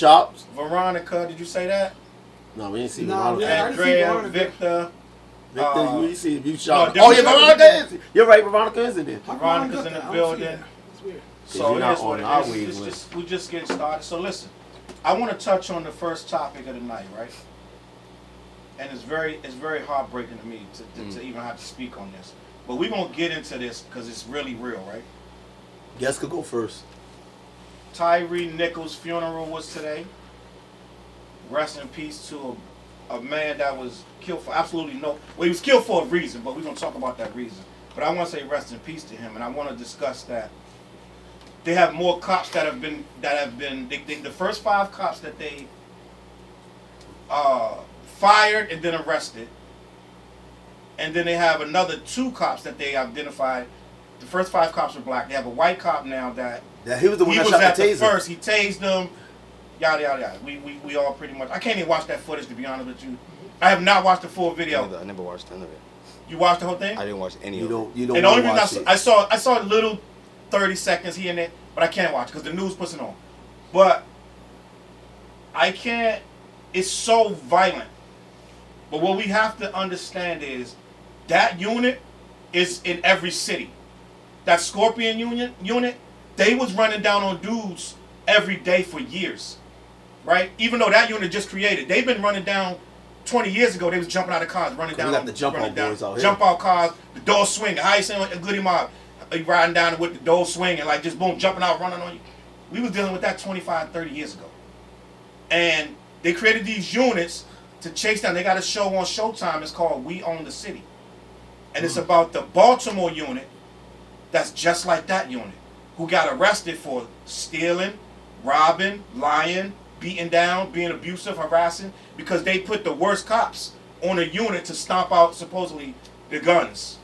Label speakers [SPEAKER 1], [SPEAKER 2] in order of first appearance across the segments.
[SPEAKER 1] chops.
[SPEAKER 2] Veronica, did you say that?
[SPEAKER 1] No, we didn't see
[SPEAKER 3] No,
[SPEAKER 1] Veronica.
[SPEAKER 2] Andrea, Victor.
[SPEAKER 1] Victor, you didn't see you shot.
[SPEAKER 2] No,
[SPEAKER 1] Oh yeah, Veronica is. You're right, Veronica is in there.
[SPEAKER 2] Veronica's in the building.
[SPEAKER 3] It's weird.
[SPEAKER 2] So
[SPEAKER 1] you're
[SPEAKER 2] it
[SPEAKER 1] not
[SPEAKER 2] is what
[SPEAKER 1] on our
[SPEAKER 2] it is.
[SPEAKER 1] wavelength.
[SPEAKER 2] We're just getting started. So listen, I want to touch on the first topic of the night, right? And it's very heartbreaking to me to even have to speak on this. But we're gonna get into this because it's really real, right?
[SPEAKER 1] Guess could go first.
[SPEAKER 2] Tyree Nichols' funeral was today. Rest in peace to a man that was killed for absolutely no. Well, he was killed for a reason, but we're gonna talk about that reason. But I want to say rest in peace to him, and I want to discuss that. They have more cops that have been the first 5 cops that they fired and then arrested, and then they have another 2 cops that they identified. The first 5 cops were black. They have a white cop now that
[SPEAKER 1] he was the one that shot
[SPEAKER 2] at
[SPEAKER 1] the taser.
[SPEAKER 2] First, he tased them. Yada yada yada. We all pretty much. I can't even watch that footage, to be honest with you. I have not watched the full video.
[SPEAKER 4] I never watched none of it.
[SPEAKER 2] You watched the whole thing?
[SPEAKER 4] I didn't watch any of it.
[SPEAKER 1] You don't.
[SPEAKER 2] And the only
[SPEAKER 1] watch
[SPEAKER 2] reason
[SPEAKER 1] it.
[SPEAKER 2] I saw a little 30 seconds here and there, but I can't watch because the news puts it on. But I can't. It's so violent. But what we have to understand is that unit is in every city. That Scorpion unit, they was running down on dudes every day for years, right? Even though that unit just created, they've been running down. 20 years ago, they was jumping out of cars, running down.
[SPEAKER 1] We got the jump out boys out here.
[SPEAKER 2] Jump out cars, the door swinging. How you saying a goody mob? You riding down with the door swinging, like just boom, jumping out, running on you. We was dealing with that 25, 30 years ago. And they created these units to chase down. They got a show on Showtime. It's called We Own the City. And it's about the Baltimore unit that's just like that unit, who got arrested for stealing, robbing, lying, beating down, being abusive, harassing, because they put the worst cops on a unit to stomp out supposedly the guns.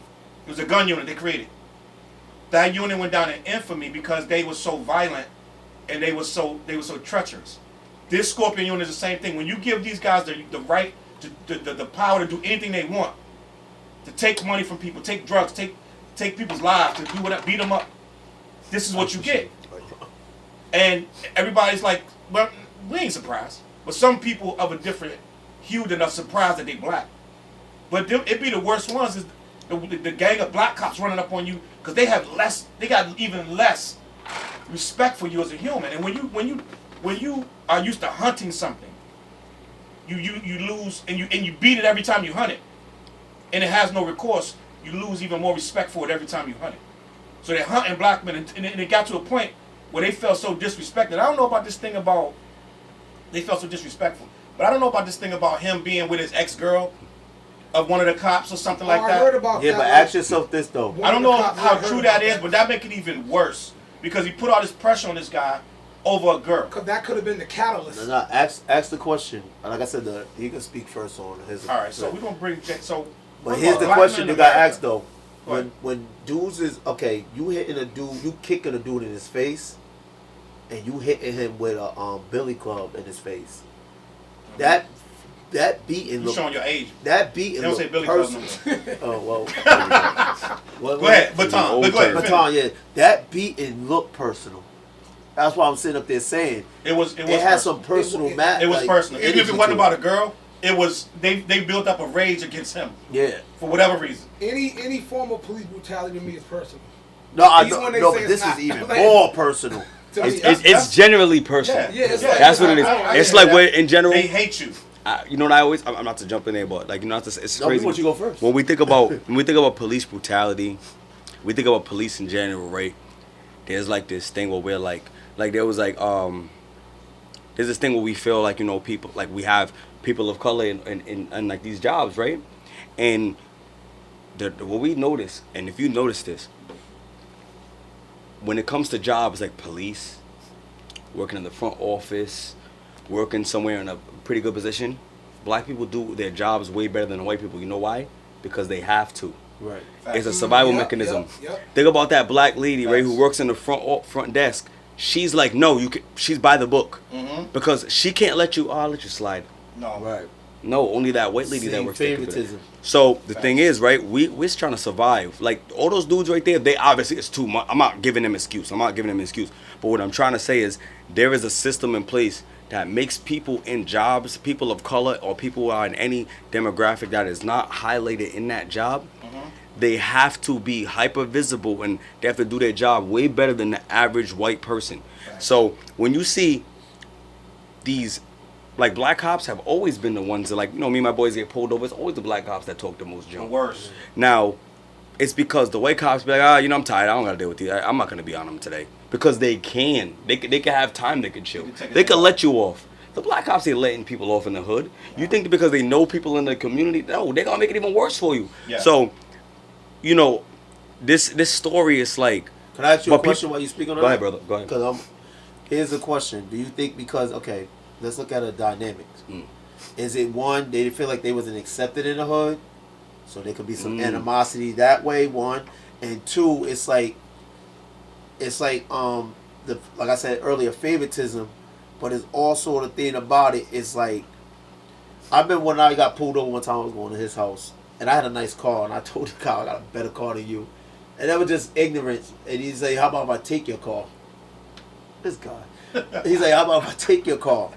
[SPEAKER 2] It was a gun unit they created. That unit went down in infamy because they were so violent and they were so treacherous. This Scorpion unit is the same thing. When you give these guys the right, the power to do anything they want, to take money from people, take drugs, take people's lives, to do whatever, beat them up, this is what you get. And everybody's like, well, we ain't surprised. But some people of a different hue than are surprised that they black. But it be the worst ones is the gang of black cops running up on you because they got even less respect for you as a human. And when you are used to hunting something, you lose and you beat it every time you hunt it, and it has no recourse. You lose even more respect for it every time you hunt it. So they're hunting black men, and it got to a point where they felt so disrespected. I don't know about this thing about they felt so disrespectful, but I don't know about this thing about him being with his ex-girl of one of the cops or something like that.
[SPEAKER 3] I heard about that.
[SPEAKER 1] But ask yourself this though.
[SPEAKER 2] I don't know how true that is, but that make it even worse because he put all this pressure on this guy over a girl.
[SPEAKER 3] Cause that could have been the catalyst.
[SPEAKER 1] No, ask the question. Like I said, he can speak first on his.
[SPEAKER 2] All right, so we're gonna bring
[SPEAKER 1] But here's the question you got asked though. When dudes is okay, you hitting a dude, you kicking a dude in his face, and you hitting him with a billy club in his face. That beating.
[SPEAKER 2] You showing your age.
[SPEAKER 1] That beating.
[SPEAKER 2] They don't say billy club no more.
[SPEAKER 1] Oh well.
[SPEAKER 2] Go ahead, baton. But go ahead.
[SPEAKER 1] Baton. Yeah, that beating looked personal. That's why I'm sitting up there saying
[SPEAKER 2] it
[SPEAKER 1] had some personal matter.
[SPEAKER 2] It was personal. Even if it wasn't about a girl, it was they built up a rage against him.
[SPEAKER 1] Yeah.
[SPEAKER 2] For whatever reason.
[SPEAKER 3] Any form of police brutality to me is personal.
[SPEAKER 1] No, but this is even more personal.
[SPEAKER 4] It's generally personal.
[SPEAKER 3] Yeah,
[SPEAKER 4] that's what it is. It's like where in general
[SPEAKER 2] they hate you.
[SPEAKER 4] You know what I'm not to jump in there, but like it's crazy.
[SPEAKER 1] No, you go first.
[SPEAKER 4] When we think about police brutality, we think about police in general, right? There's like this thing where we're like there was like there's this thing where we feel like people like we have people of color in like these jobs, right? And what we notice, and if you notice this, when it comes to jobs like police, working in the front office, working somewhere in a pretty good position, black people do their jobs way better than white people. You know why? Because they have to.
[SPEAKER 1] Right.
[SPEAKER 4] It's a survival mechanism. Think about that black lady, right, who works in the front desk. She's like, no, she's by the book. Mm-hmm. Because she can't let you, I'll let you slide.
[SPEAKER 2] No.
[SPEAKER 1] Right.
[SPEAKER 4] No, only that white lady that works there.
[SPEAKER 1] Favoritism.
[SPEAKER 4] So the thing is, right, we're trying to survive. Like all those dudes right there, they obviously it's too much. I'm not giving them excuse. But what I'm trying to say is there is a system in place that makes people in jobs, people of color, or people who are in any demographic that is not highlighted in that job, they have to be hyper visible and they have to do their job way better than the average white person. So when you see these, like, black cops have always been the ones that, like, you know, me and my boys get pulled over. It's always the black cops that talk the most junk.
[SPEAKER 2] The worst.
[SPEAKER 4] Now, it's because the white cops be like, you know, I'm tired. I don't got to deal with you. I'm not going to be on them today. Because they can. They can have time. They can chill. They can let you off. The black cops ain't letting people off in the hood. You think that because they know people in the community? No, they're going to make it even worse for you.
[SPEAKER 2] Yeah.
[SPEAKER 4] So, you know, this story is like...
[SPEAKER 1] Can I ask you a question while you speak on that?
[SPEAKER 4] Go ahead, brother. Go ahead.
[SPEAKER 1] Because here's the question. Do you think because, okay, let's look at the dynamics. Is it one, they feel like they wasn't accepted in the hood? So there could be some animosity that way, one. And two, it's like like I said earlier, favoritism, but it's also the thing about it is like, I remember when I got pulled over one time, I was going to his house, and I had a nice car, and I told the car I got a better car than you. And that was just ignorance. And he's like, how about if I take your car? This guy. He's like, how about if I take your car?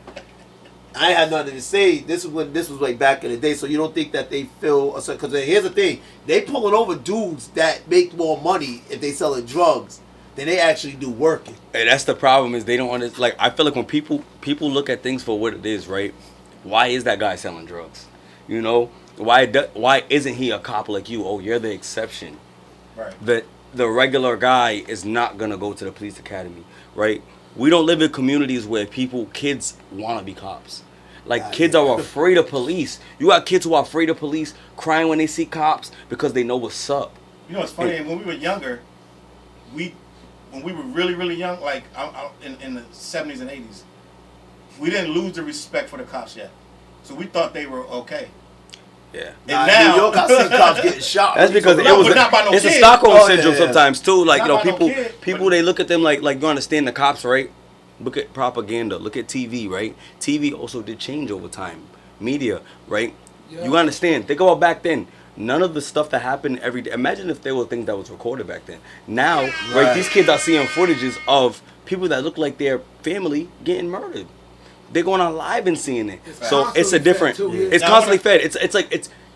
[SPEAKER 1] I ain't had nothing to say. This was like back in the day, so you don't think that they feel... Because here's the thing. They pulling over dudes that make more money if they selling drugs than they actually do working.
[SPEAKER 4] And that's the problem, is they don't understand. Like, I feel like when people look at things for what it is, right? Why is that guy selling drugs? You know? Why isn't he a cop like you? Oh, you're the exception.
[SPEAKER 2] Right.
[SPEAKER 4] The regular guy is not going to go to the police academy, right? We don't live in communities where kids want to be cops. Like, kids are afraid of police. You got kids who are afraid of police, crying when they see cops because they know what's up.
[SPEAKER 2] You know, it's funny. When we were younger, when we were really, really young, like in the 70s and 80s, we didn't lose the respect for the cops yet. So we thought they were okay.
[SPEAKER 4] Yeah.
[SPEAKER 1] And now, New York, I see cops getting shot.
[SPEAKER 4] That's because it's a Stockholm syndrome sometimes too. Like, you know, people they look at them like you understand the cops, right? Look at propaganda. Look at TV, right? TV also did change over time. Media, right? Yeah. You understand? Think about back then. None of the stuff that happened every day. Imagine if there were things that was recorded back then. Now, right, these kids are seeing footages of people that look like their family getting murdered. They're going on live and seeing it. So it's a different. It's constantly fed.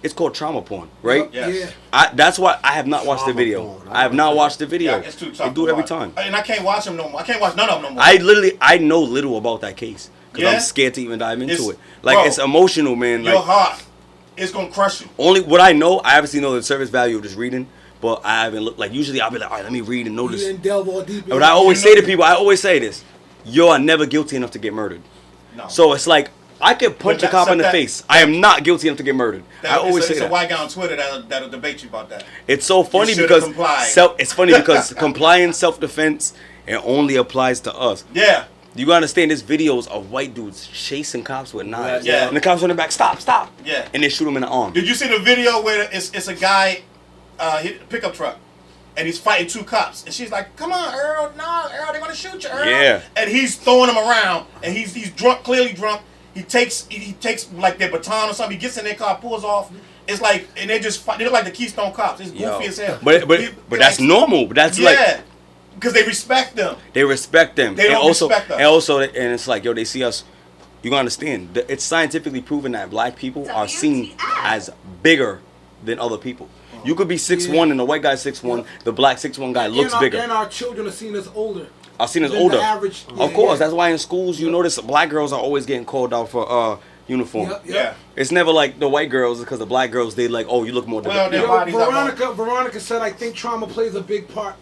[SPEAKER 4] It's called trauma porn, right?
[SPEAKER 2] Yes.
[SPEAKER 4] That's why I have not watched the video. I have not watched the video.
[SPEAKER 2] Yeah, it's too tough.
[SPEAKER 4] They do it every time.
[SPEAKER 2] And I can't watch them no more. I can't watch none of them no more.
[SPEAKER 4] I know little about that case because I'm scared to even dive into it. Like,
[SPEAKER 2] bro,
[SPEAKER 4] it's emotional, man.
[SPEAKER 2] Your
[SPEAKER 4] like,
[SPEAKER 2] heart, it's gonna crush you.
[SPEAKER 4] Only what I know, I obviously know the service value of just reading, but I haven't looked. Like, usually I'll be like, all right, let me read and notice.
[SPEAKER 3] You didn't delve all deep.
[SPEAKER 4] But I always say to people, I always say this: you are never guilty enough to get murdered. No. So it's like, I could punch a cop in the face. I am not guilty enough to get murdered. I always say that.
[SPEAKER 2] It's a white guy on Twitter that'll debate you about that.
[SPEAKER 4] It's so funny because compliance, self-defense, it only applies to us.
[SPEAKER 2] Yeah.
[SPEAKER 4] You understand? There's videos of white dudes chasing cops with knives.
[SPEAKER 2] Yeah.
[SPEAKER 4] And the cops on the back, stop.
[SPEAKER 2] Yeah.
[SPEAKER 4] And they shoot him in the arm.
[SPEAKER 2] Did you see the video where it's a guy hit a pickup truck and he's fighting two cops and she's like, "Come on, Earl, no, Earl, they're gonna shoot you, Earl."
[SPEAKER 4] Yeah.
[SPEAKER 2] And he's throwing him around and he's drunk, clearly drunk. He takes like their baton or something. He gets in their car, pulls off. It's like, and they just fight. They look like the Keystone Cops. It's goofy as hell.
[SPEAKER 4] But that's like, normal. But that's like,
[SPEAKER 2] because they respect them.
[SPEAKER 4] They respect them.
[SPEAKER 2] They don't respect us.
[SPEAKER 4] And it's like, yo, they see us. You gotta understand. It's scientifically proven that black people are seen as bigger than other people. You could be 6'1" and the white guy 6'1". The black 6'1" guy looks bigger.
[SPEAKER 3] And our children are seen as older.
[SPEAKER 4] I've seen as older.
[SPEAKER 3] Average,
[SPEAKER 4] of course, that's why in schools you notice black girls are always getting called out for uniform.
[SPEAKER 2] Yeah.
[SPEAKER 4] It's never like the white girls because the black girls they like, oh, you look more.
[SPEAKER 2] Well,
[SPEAKER 3] Veronica said, I think trauma plays a big part.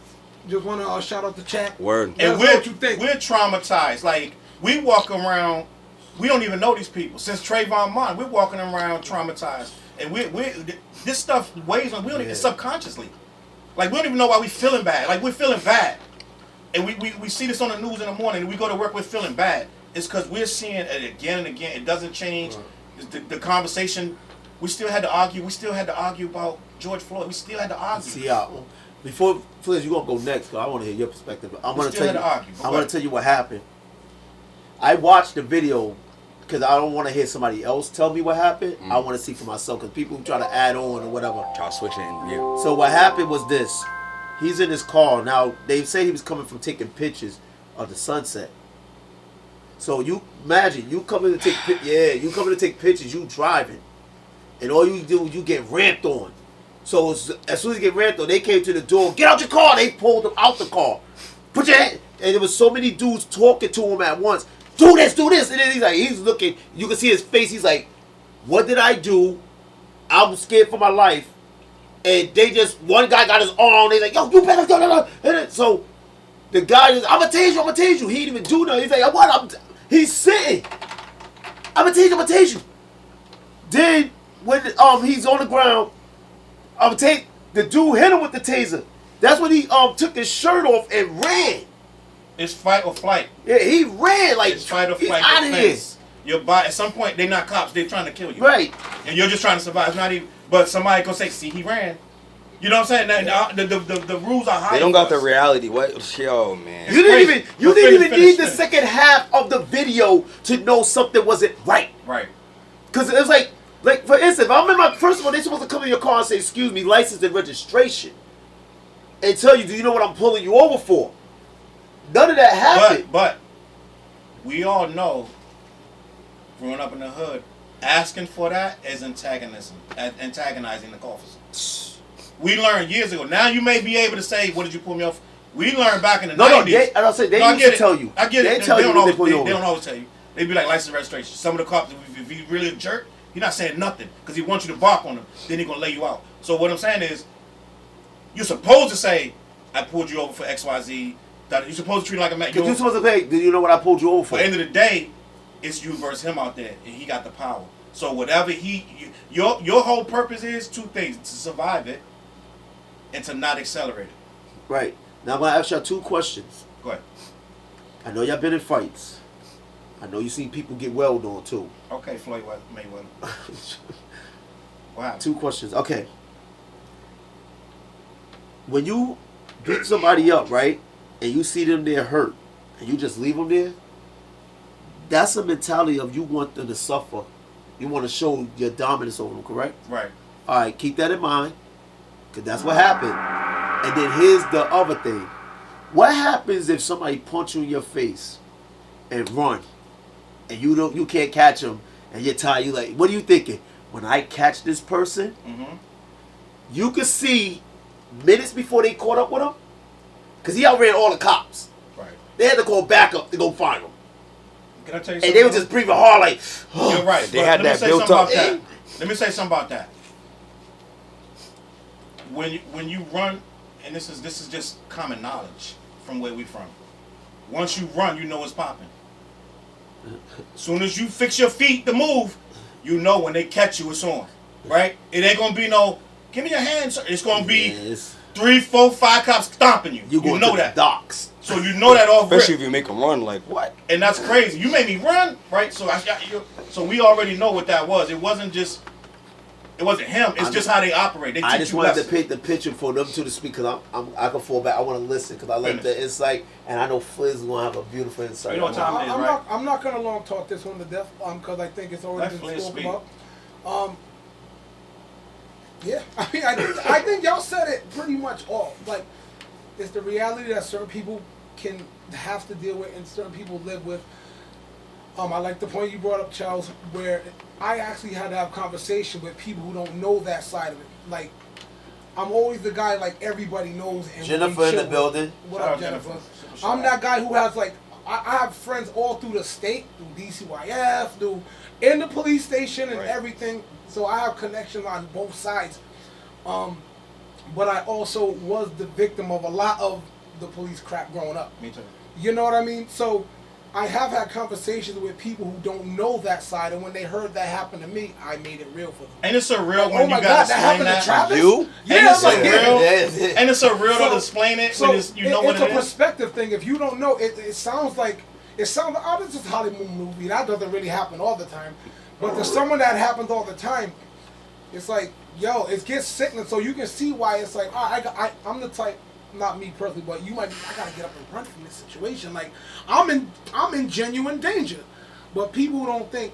[SPEAKER 3] Just want to shout out the chat.
[SPEAKER 4] Word.
[SPEAKER 2] And
[SPEAKER 3] what you think.
[SPEAKER 2] We're traumatized. Like, we walk around, we don't even know these people. Since Trayvon Martin, we're walking around traumatized, and we this stuff weighs on. We don't even subconsciously. Like, we don't even know why we feeling bad. Like, we're feeling bad. And we see this on the news in the morning, and we go to work, we're feeling bad. It's because we're seeing it again and again. It doesn't change. The conversation, we still had to argue. We still had to argue about George Floyd. We still had to argue.
[SPEAKER 1] See, before Flizz, you're going to go next, because I want to hear your perspective. I'm going to tell you what happened. I watched the video because I don't want to hear somebody else tell me what happened. I want to see for myself, because people try to add on or whatever.
[SPEAKER 4] Try to switch it in, yeah.
[SPEAKER 1] So what happened was this. He's in his car. Now, they say he was coming from taking pictures of the sunset. So you imagine you coming to take you coming to take pictures. You driving, and all you do you get ramped on. So as soon as you get ramped on, they came to the door. Get out your car. They pulled him out the car. Put your hand. And there was so many dudes talking to him at once. Do this, do this. And then he's looking. You can see his face. He's like, what did I do? I'm scared for my life. And they just, one guy got his arm. They like, yo, you better go. And so the guy just, I'm going to tase you. He didn't even do nothing. He's like, what? He's sitting. I'm going to tase you. Then when he's on the ground, the dude hit him with the taser. That's when he took his shirt off and ran.
[SPEAKER 2] It's fight or flight.
[SPEAKER 1] Yeah, he ran like
[SPEAKER 2] it's fight or
[SPEAKER 1] he's
[SPEAKER 2] flight.
[SPEAKER 1] out of here.
[SPEAKER 2] Your body, at some point, they're not cops. They're trying to kill you.
[SPEAKER 1] Right.
[SPEAKER 2] And you're just trying to survive. It's not even. But somebody gonna say, "See, he ran." You know what I'm saying? The rules are high.
[SPEAKER 4] They don't got the reality. What? Yo, man.
[SPEAKER 1] You didn't even need the second half of the video to know something wasn't right.
[SPEAKER 2] Right.
[SPEAKER 1] Because it was like for instance, if I'm in my first of all, they're supposed to come in your car and say, "Excuse me, license and registration," and tell you, "Do you know what I'm pulling you over for?" None of that happened.
[SPEAKER 2] But we all know, growing up in the hood, asking for that is antagonizing the officer. We learned years ago. Now you may be able to say, "What did you pull me off?" We learned back in the 90s.
[SPEAKER 1] I don't say they used to tell you.
[SPEAKER 2] I get it.
[SPEAKER 1] They tell you when they pull you over.
[SPEAKER 2] They don't always tell you. They be like license and registration. Some of the cops, if he's really a jerk, he's not saying nothing because he wants you to bark on him. Then he's gonna lay you out. So what I'm saying is, you're supposed to say, "I pulled you over for X, Y, Z." You're supposed to treat him like a man.
[SPEAKER 1] Because you're supposed to say, "Do you know what I pulled you over for?"
[SPEAKER 2] At the end of the day, it's you versus him out there, and he got the power. So whatever your whole purpose is two things: to survive it, and to not accelerate it.
[SPEAKER 1] Right. Now I'm gonna ask y'all two questions.
[SPEAKER 2] Go ahead.
[SPEAKER 1] I know y'all been in fights. I know you seen people get welled on too.
[SPEAKER 2] Okay, Floyd Mayweather. Wow.
[SPEAKER 1] Two questions. Okay. When you beat somebody up, right, and you see them there hurt, and you just leave them there, that's a mentality of you want them to suffer. You want to show your dominance over them, correct?
[SPEAKER 2] Right.
[SPEAKER 1] All right, keep that in mind, because that's what happened. And then here's the other thing. What happens if somebody punch you in your face and run, and you can't catch them, and you're tired? You like, what are you thinking? When I catch this person, you can see minutes before they caught up with him, because he outran all the cops.
[SPEAKER 2] Right.
[SPEAKER 1] They had to call backup to go find him.
[SPEAKER 2] Can I tell you something?
[SPEAKER 1] And they were just breathing hard like, oh.
[SPEAKER 2] You're right.
[SPEAKER 4] They had that built up.
[SPEAKER 2] Let me say something about that. When you run, and this is just common knowledge from where we from. Once you run, you know it's popping. Soon as you fix your feet to move, you know when they catch you, it's on. Right? It ain't gonna be no, give me your hands. It's gonna be 3, 4, 5 cops stomping you. You know that.
[SPEAKER 1] Docks.
[SPEAKER 2] So you know that off rip.
[SPEAKER 4] Especially if you make them run, like what?
[SPEAKER 2] And that's crazy. You made me run, right? So so we already know what that was. It wasn't him. It's just how they operate. They teach
[SPEAKER 1] I just
[SPEAKER 2] you
[SPEAKER 1] wanted
[SPEAKER 2] lessons.
[SPEAKER 1] to paint the picture for them two to speak, because I can fall back. I want to listen because I like the insight, and I know Flizz is gonna have a beautiful insight.
[SPEAKER 2] You know what time it is, right?
[SPEAKER 3] I'm not gonna long talk this one to death, because I think it's already been spoken about. Yeah, I mean, I think y'all said it pretty much all. Like, it's the reality that certain people can have to deal with and certain people live with. I like the point you brought up, Challz, where I actually had to have conversation with people who don't know that side of it. Like, I'm always the guy like everybody knows. And
[SPEAKER 1] Jennifer in the building.
[SPEAKER 3] What up, Jennifer? I'm that guy who has like, I have friends all through the state, through DCYF, in the police station and everything. So I have connections on both sides. But I also was the victim of a lot of the police crap growing up.
[SPEAKER 2] Me too.
[SPEAKER 3] You know what I mean? So I have had conversations with people who don't know that side, and when they heard that happen to me, I made it real for them.
[SPEAKER 2] And it's surreal
[SPEAKER 3] Like,
[SPEAKER 2] when you gotta explain
[SPEAKER 3] that happened to Travis?
[SPEAKER 4] You?
[SPEAKER 3] Yeah,
[SPEAKER 2] and it's
[SPEAKER 3] like,
[SPEAKER 2] surreal. And it's surreal to explain it when you know what it is.
[SPEAKER 3] It's a perspective thing. If you don't know, it sounds like this is a Hollywood movie. That doesn't really happen all the time. But to someone that happens all the time, it's like, yo, it gets sickening. So you can see why it's like, I'm the type, not me personally, but you might be, I gotta get up and run from this situation. Like, I'm in genuine danger. But people who don't think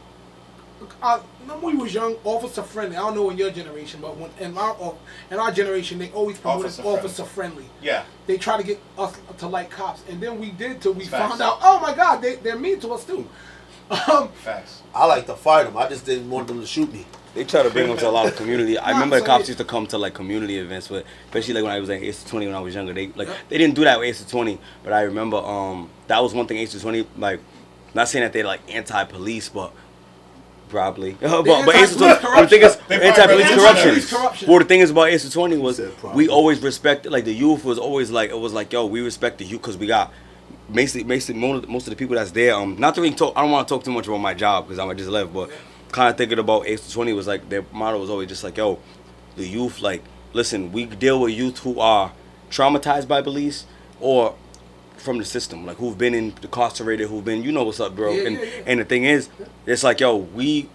[SPEAKER 3] when we was young, officer friendly. I don't know in your generation, but when in our generation, they always promoted officer friendly.
[SPEAKER 2] Yeah.
[SPEAKER 3] They try to get us to like cops, and then we did till we
[SPEAKER 2] Facts.
[SPEAKER 3] found out. Oh my God, they're mean to us too.
[SPEAKER 2] Facts.
[SPEAKER 1] I like to fight them. I just didn't want them to shoot me.
[SPEAKER 4] They try to bring them to a lot of community. I remember
[SPEAKER 3] so
[SPEAKER 4] the cops used to come to like community events, but especially like when I was at Ace of 20 when I was younger. They didn't do that with Ace of 20, but I remember that was one thing Ace of 20 like. Not saying that they're like anti-police, but probably. But Ace of 20, the thing is anti-police corruption. Well, the thing is about Ace of 20 was we always respected, like the youth was always like, it was like, yo, we respect the youth because we got basically most of the people that's there. Not to really talk, I don't want to talk too much about my job because I just left, but kind of thinking about Ace of 20 was like, their motto was always just like, yo, the youth, like, listen, we deal with youth who are traumatized by police or from the system, like who've been incarcerated, who've been, you know what's up, bro. And the thing is, it's like, yo, we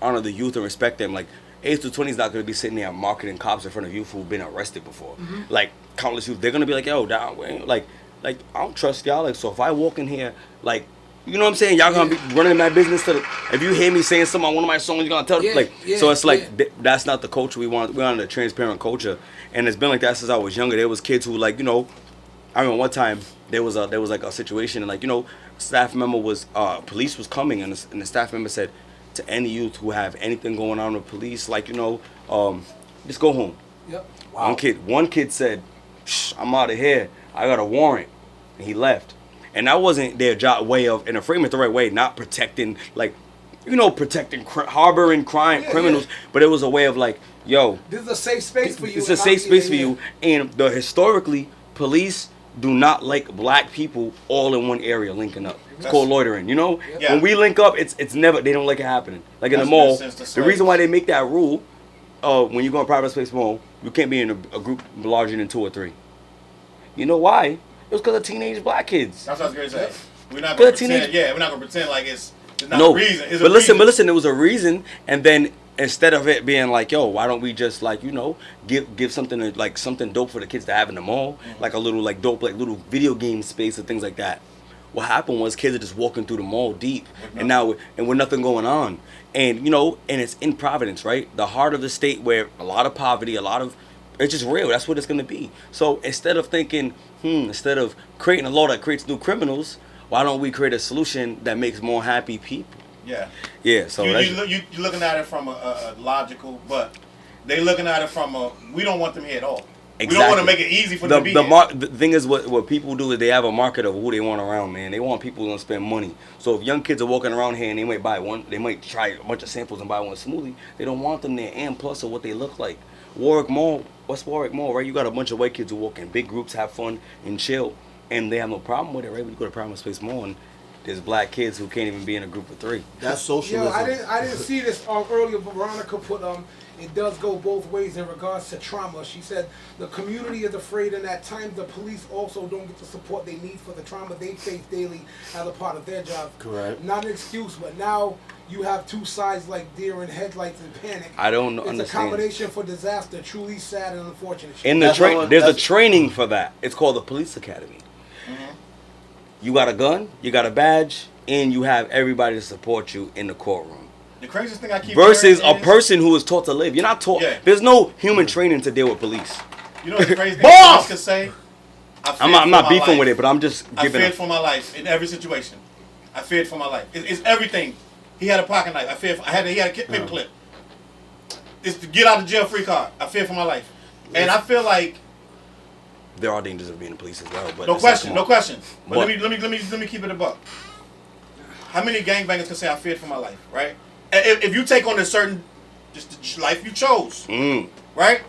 [SPEAKER 4] honor the youth and respect them. Like Ace of 20 is not gonna be sitting there marketing cops in front of youth who've been arrested before. Like countless youth, they're gonna be like, yo, like I don't trust y'all. Like, so if I walk in here, like, you know what I'm saying, y'all gonna be running my business to the. If you hear me saying something on one of my songs, you're gonna tell so it's like that's not the culture we want. We want a transparent culture, and it's been like that since I was younger. There was kids who like, you know, I remember one time there was like a situation and like, you know, staff member was police was coming and the staff member said to any youth who have anything going on with police, like, you know, just go home.
[SPEAKER 3] Yep.
[SPEAKER 4] Wow. One kid said, Shh, I'm out of here. I got a warrant, and he left. And that wasn't their way of, and to frame it the right way, not protecting, like, you know, harboring criminals, but it was a way of like, yo,
[SPEAKER 3] this is a safe space for you.
[SPEAKER 4] It's a safe space for you, and historically, police do not like black people all in one area linking up. It's called loitering, you know?
[SPEAKER 2] Yeah.
[SPEAKER 4] When we link up, it's never, they don't like it happening. Like in the mall, the reason why they make that rule, when you go in private space mall, you can't be in a group larger than 2 or 3. You know why? It was because of teenage black kids.
[SPEAKER 2] That's what I was going to say. We're not going to pretend, we're not going to pretend like it's not a reason. It's
[SPEAKER 4] but listen, it was a reason, and then instead of it being like, yo, why don't we just like, you know, give something like something dope for the kids to have in the mall, like a little like dope, like little video game space or things like that. What happened was kids are just walking through the mall deep, and with nothing going on, and you know, and it's in Providence, right, the heart of the state where a lot of poverty, it's just real. That's what it's gonna be. So instead of thinking, instead of creating a law that creates new criminals, why don't we create a solution that makes more happy people? Yeah. So
[SPEAKER 2] you're looking at it from a logical, but they looking at it from a, we don't want them here at all. Exactly. We don't want to make it easy for them to be here.
[SPEAKER 4] The thing is, what people do is they have a market of who they want around, man. They want people who gonna spend money. So if young kids are walking around here and they might try a bunch of samples and buy one smoothie, they don't want them there. And plus of what they look like. West Warwick Mall, right? You got a bunch of white kids who walk in big groups, have fun and chill, and they have no problem with it, right? When you go to Providence Space Mall and there's black kids who can't even be in a group of 3.
[SPEAKER 1] That's socialism.
[SPEAKER 3] I didn't see this earlier, but Veronica put it does go both ways in regards to trauma. She said the community is afraid, and at times the police also don't get the support they need for the trauma they face daily as a part of their job.
[SPEAKER 1] Correct.
[SPEAKER 3] Not an excuse, but now you have two sides like deer in headlights and panic.
[SPEAKER 4] I don't
[SPEAKER 3] understand. It's a combination for disaster, truly sad and unfortunate.
[SPEAKER 4] In the there's a training for that. It's called the police academy. You got a gun, you got a badge, and you have everybody to support you in the courtroom.
[SPEAKER 2] The craziest thing I keep
[SPEAKER 4] versus a person who is taught to live. You're not taught.
[SPEAKER 2] Yeah.
[SPEAKER 4] There's no human training to deal with police.
[SPEAKER 2] You know what the crazy thing I could say?
[SPEAKER 4] I'm not beefing with it, but I'm just giving.
[SPEAKER 2] I feared for my life in every situation. I feared for my life. It's everything. He had a pocket knife. He had a paper clip. It's to get out of jail free card. I feared for my life, and I feel like
[SPEAKER 4] there are dangers of being a police as well. But
[SPEAKER 2] no question. But let me keep it a buck. How many gangbangers can say I feared for my life, right? If you take on a certain, just the life you chose, right?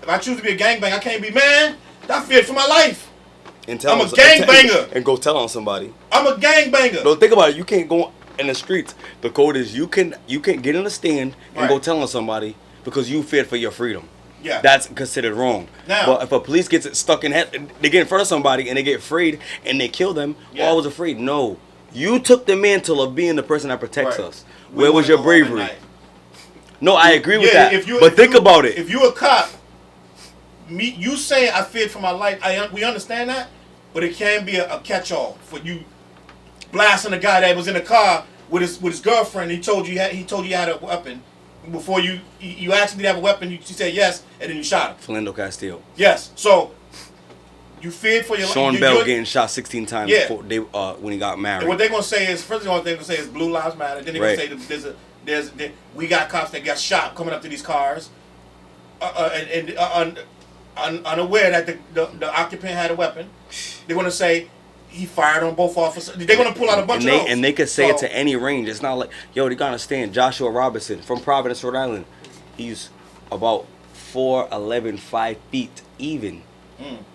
[SPEAKER 2] If I choose to be a gangbanger, I can't be, man, I feared for my life. I'm a gangbanger.
[SPEAKER 4] And go tell on somebody.
[SPEAKER 2] I'm a gangbanger.
[SPEAKER 4] No, think about it. You can't go in the streets. The code is you can get in a stand and go tell on somebody because you feared for your freedom.
[SPEAKER 2] Yeah.
[SPEAKER 4] That's considered wrong. Now, but if a police gets it stuck in head, they get in front of somebody and they get afraid and they kill them, I was afraid. No. You took the mantle of being the person that protects us. Where was your bravery? No, I agree with that. But think about it.
[SPEAKER 2] If you a cop, you saying I feared for my life, we understand that, but it can be a catch-all for you blasting a guy that was in a car with his girlfriend. He told you you had a weapon before you asked him did he have a weapon. You said yes, and then you shot him.
[SPEAKER 4] Philando Castile.
[SPEAKER 2] Yes. So you feared for your life.
[SPEAKER 4] Sean Bell getting shot 16 times before when he got married.
[SPEAKER 2] And what they're gonna say is first of all they're gonna say is Blue Lives Matter. Then they're gonna say we got cops that got shot coming up to these cars, unaware that the occupant had a weapon. They're gonna say he fired on both officers. They're gonna pull out a bunch of those.
[SPEAKER 4] And they could say it to any range. It's not like, yo, they gotta understand. Joshua Robinson from Providence, Rhode Island. He's about 4'11", 5 feet even.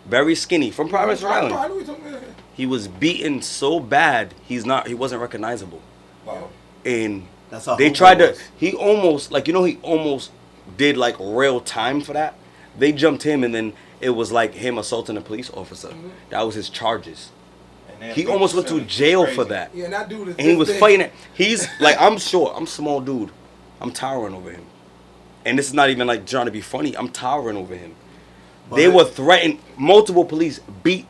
[SPEAKER 4] Very skinny from Providence, Rhode Island. He was beaten so bad he wasn't recognizable.
[SPEAKER 2] Wow.
[SPEAKER 4] And
[SPEAKER 1] that's how
[SPEAKER 4] they tried to. He almost he almost did like real time for that. They jumped him, and then it was like him assaulting a police officer. That was his charges. He almost went to jail for that.
[SPEAKER 3] Yeah, and that dude is.
[SPEAKER 4] And he was fighting it. He's like, I'm short. I'm a small dude. I'm towering over him. And this is not even like trying to be funny. I'm towering over him. They were threatened. Multiple police beat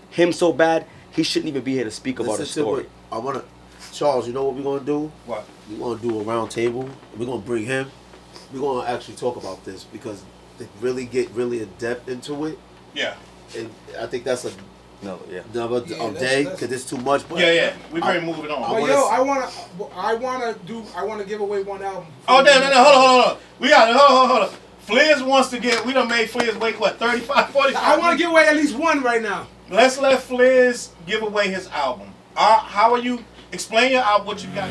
[SPEAKER 4] him so bad he shouldn't even be here to speak about his story.
[SPEAKER 1] Challz, you know what we're gonna do?
[SPEAKER 2] What?
[SPEAKER 1] We're gonna do a round table. We're gonna bring him. We're gonna actually talk about this because they really get really in depth into it.
[SPEAKER 2] Yeah.
[SPEAKER 1] And I think that's another day because it's too much. But
[SPEAKER 2] we're very moving on.
[SPEAKER 3] But I wanna give away one album.
[SPEAKER 2] Oh no! Hold on. We got hold on. Flizz wants to get. We done made Flizz wait 35, 45.
[SPEAKER 3] I want to give away at least one right now.
[SPEAKER 2] Let's let Flizz give away his album. How are you? Explain your album. What you got.